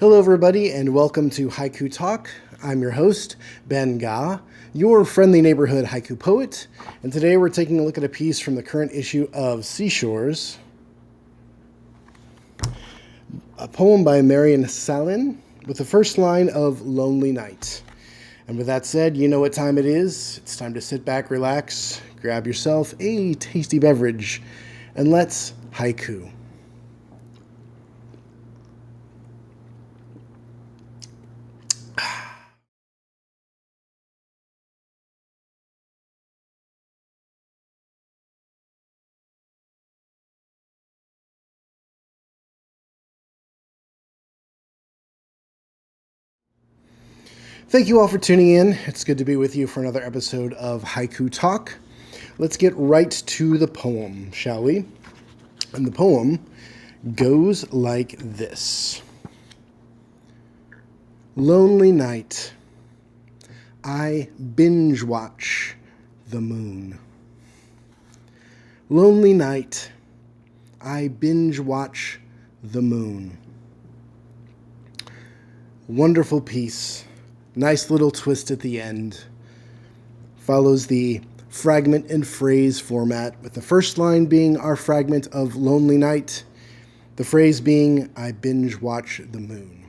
Hello, everybody, and welcome to Haiku Talk. I'm your host, Ben Ga, your friendly neighborhood haiku poet, and today we're taking a look at a piece from the current issue of Seashores, a poem by Marianne Sahlin with the first line of Lonely Night. And with that said, you know what time it is. It's time to sit back, relax, grab yourself a tasty beverage, and let's haiku. Thank you all for tuning in. It's good to be with you for another episode of Haiku Talk. Let's get right to the poem, shall we? And the poem goes like this. Lonely night, I binge watch the moon. Lonely night, I binge watch the moon. Wonderful piece. Nice little twist at the end. Follows the fragment and phrase format, with the first line being our fragment of Lonely Night, the phrase being, I binge watch the moon.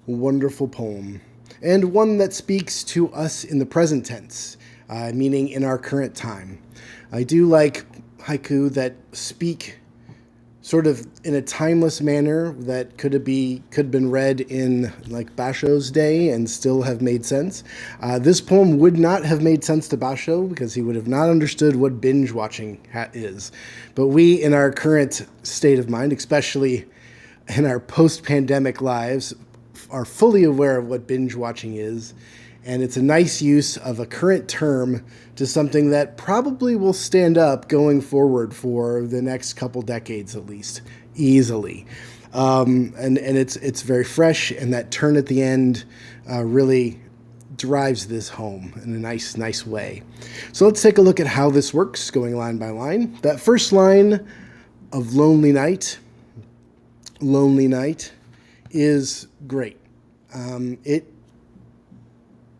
Wonderful poem. And one that speaks to us in the present tense, meaning in our current time. I do like haiku that speak sort of in a timeless manner that could have been read in like Basho's day and still have made sense. This poem would not have made sense to Basho because he would have not understood what binge watching is. But we, in our current state of mind, especially in our post-pandemic lives, are fully aware of what binge watching is. And it's a nice use of a current term to something that probably will stand up going forward for the next couple decades at least, easily. And it's very fresh, and that turn at the end really drives this home in a nice way. So let's take a look at how this works, going line by line. That first line of Lonely Night is great. It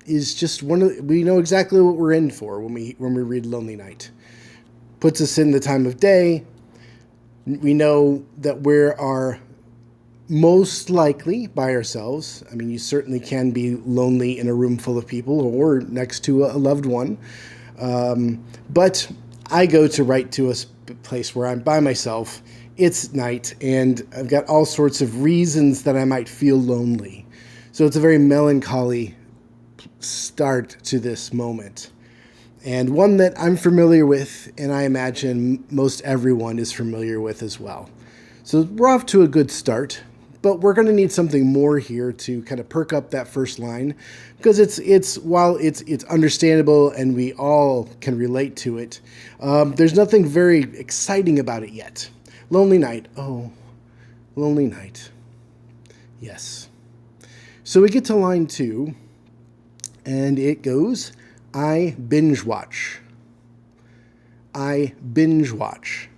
is just we know exactly what we're in for when we read Lonely Night. Puts us in the time of day. We know that we are most likely by ourselves. I mean, you certainly can be lonely in a room full of people or next to a loved one. But I go to write to a place where I'm by myself. It's night, and I've got all sorts of reasons that I might feel lonely. So it's a very melancholy start to this moment, and one that I'm familiar with, and I imagine most everyone is familiar with as well. So we're off to a good start, but we're going to need something more here to kind of perk up that first line, because while it's understandable and we all can relate to it, there's nothing very exciting about it yet. Lonely night. Oh, lonely night. Yes. So we get to line 2, and it goes, I binge watch. I binge watch.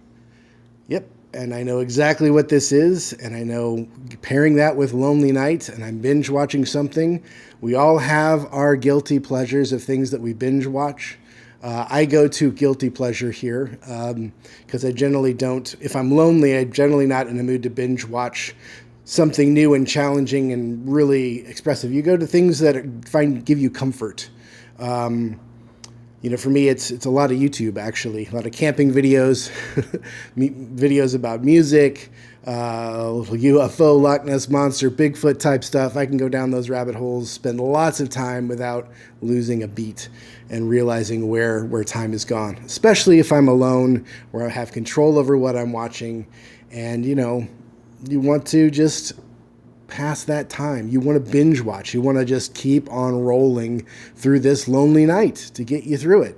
Yep, and I know exactly what this is, and I know pairing that with Lonely Night, and I'm binge watching something. We all have our guilty pleasures of things that we binge watch. I go to guilty pleasure here because I generally don't, if I'm lonely, I'm generally not in a mood to binge watch something new and challenging and really expressive. You go to things that give you comfort. For me, it's a lot of YouTube, actually. A lot of camping videos, videos about music, UFO, Loch Ness Monster, Bigfoot type stuff. I can go down those rabbit holes, spend lots of time without losing a beat and realizing where time is gone, especially if I'm alone, where I have control over what I'm watching. And, you want to just pass that time. You want to binge watch. You want to just keep on rolling through this lonely night to get you through it.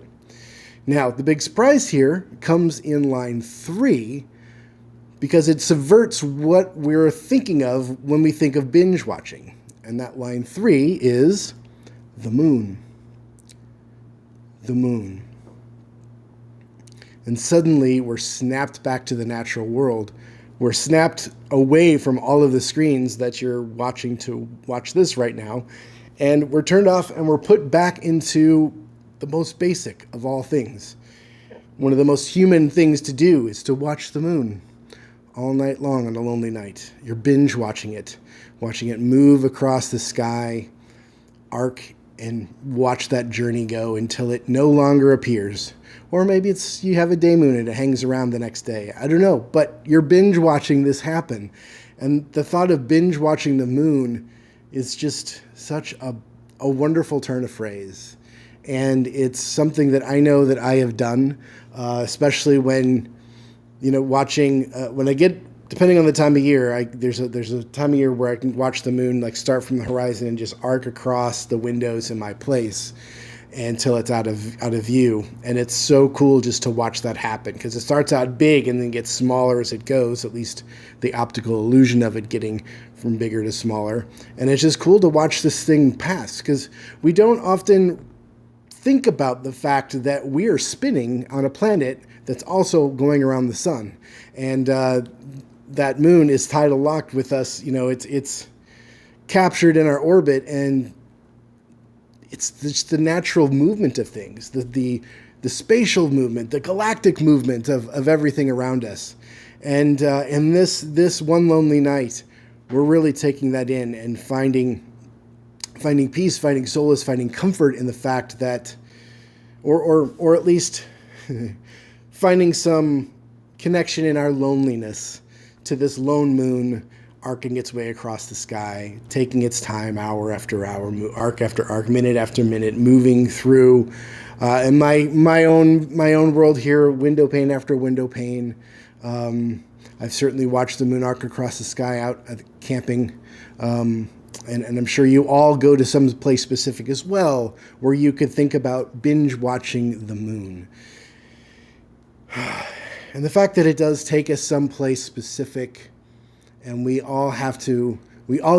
Now, the big surprise here comes in line 3, because it subverts what we're thinking of when we think of binge watching. And that line 3 is the moon. The moon. And suddenly we're snapped back to the natural world, We're snapped away from all of the screens that you're watching to watch this right now, and we're turned off and we're put back into the most basic of all things. One of the most human things to do is to watch the moon all night long on a lonely night. You're binge watching it move across the sky, arc, and watch that journey go until it no longer appears. Or maybe it's you have a day moon and it hangs around the next day. I don't know, but you're binge watching this happen. And the thought of binge watching the moon is just such a wonderful turn of phrase. And it's something that I know that I have done, especially when, watching, when I get, depending on the time of year, there's a time of year where I can watch the moon, like start from the horizon and just arc across the windows in my place until it's out of view. And it's so cool just to watch that happen, because it starts out big and then gets smaller as it goes, at least the optical illusion of it getting from bigger to smaller. And it's just cool to watch this thing pass, because we don't often think about the fact that we are spinning on a planet that's also going around the sun. And that moon is tidal locked with us. It's captured in our orbit, and it's just the natural movement of things, the spatial movement, the galactic movement of everything around us. And in this one lonely night, we're really taking that in and finding peace, finding solace, finding comfort in the fact that, or at least finding some connection in our loneliness to this lone moon arcing its way across the sky, taking its time, hour after hour, arc after arc, minute after minute, moving through. And my own world here, window pane after window pane. I've certainly watched the moon arc across the sky out camping. And I'm sure you all go to some place specific as well, where you could think about binge watching the moon. And the fact that it does take us someplace specific, and we all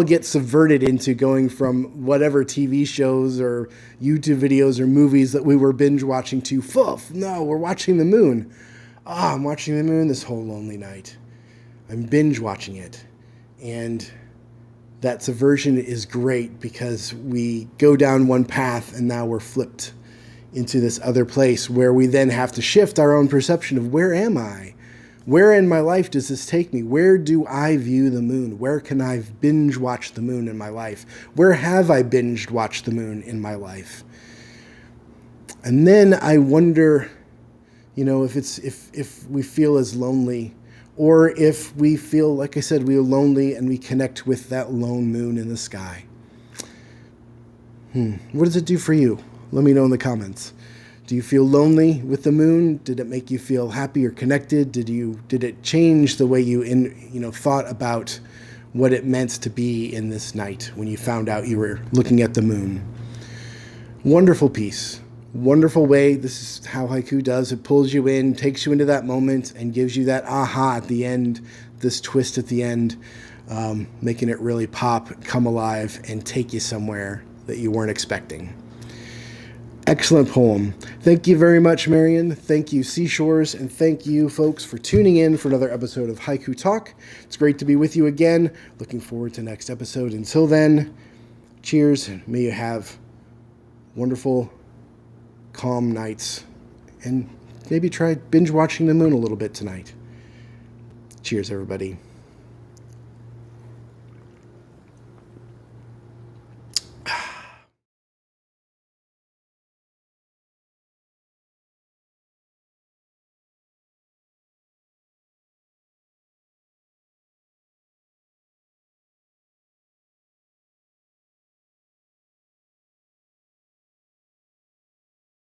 get subverted into going from whatever TV shows or YouTube videos or movies that we were binge watching to, no, we're watching the moon. I'm watching the moon this whole lonely night. I'm binge watching it. And that subversion is great, because we go down one path and now we're flipped into this other place where we then have to shift our own perception of, where am I? Where in my life does this take me? Where do I view the moon? Where can I binge watch the moon in my life? Where have I binged watched the moon in my life? And then I wonder, if we feel as lonely, or if we feel, like I said, we are lonely and we connect with that lone moon in the sky. What does it do for you? Let me know in the comments. Do you feel lonely with the moon? Did it make you feel happy or connected? Did it change the way you thought about what it meant to be in this night when you found out you were looking at the moon? Wonderful piece. Wonderful way. This is how haiku does. It pulls you in, takes you into that moment, and gives you that aha at the end, this twist at the end, making it really pop, come alive, and take you somewhere that you weren't expecting. Excellent poem. Thank you very much, Marianne. Thank you, Seashores, and thank you, folks, for tuning in for another episode of Haiku Talk. It's great to be with you again. Looking forward to next episode. Until then, cheers, and may you have wonderful, calm nights, and maybe try binge watching the moon a little bit tonight. Cheers, everybody.